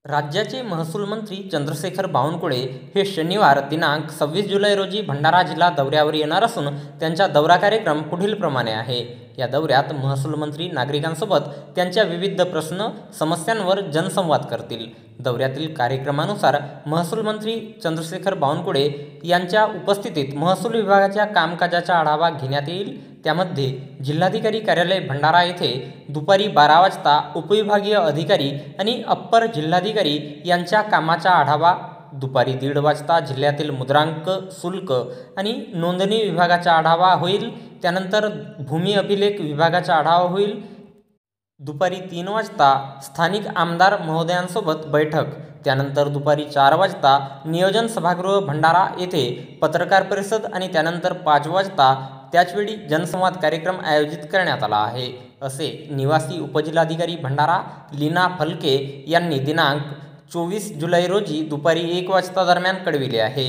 राज्याचे महसूल मंत्री चंद्रशेखर बावनकुळे हे शनिवार दिनांक 26 जुलै रोजी भंडारा जिल्हा दौऱ्यावर येणार असून त्यांचा दौरा कार्यक्रम पुढीलप्रमाणे आहे. या दौऱ्यात महसूल मंत्री नागरिकांसोबत त्यांच्या विविध प्रश्न समस्यांवर जनसंवाद करतील. दौऱ्यातील कार्यक्रमानुसार महसूल मंत्री चंद्रशेखर बावनकुळे यांच्या उपस्थितीत महसूल विभागाच्या कामकाजाचा आढावा घेण्यात येईल. त्यामध्ये जिल्हाधिकारी कार्यालय भंडारा येथे दुपारी 12 वाजता उपविभागीय अधिकारी आणि अप्पर जिल्हाधिकारी यांच्या कामाचा आढावा, दुपारी 1:30 वाजता जिल्ह्यातील मुद्रांक, शुल्क आणि नोंदणी विभागाचा आढावा होईल. त्यानंतर भूमी अभिलेख विभागाचा आढावा होईल. दुपारी 3 वाजता स्थानिक आमदार महोदयांसोबत बैठक. त्यानंतर दुपारी 4 वाजता नियोजन सभागृह भंडारा येथे पत्रकार परिषद आणि त्यानंतर 5 वाजता त्याचवेळी जनसंवाद कार्यक्रम आयोजित करण्यात आला आहे, असे निवासी उपजिल्हाधिकारी भंडारा लीना फलके यांनी दिनांक 24 जुलै रोजी दुपारी 1 वाजता दरम्यान कळविले आहे.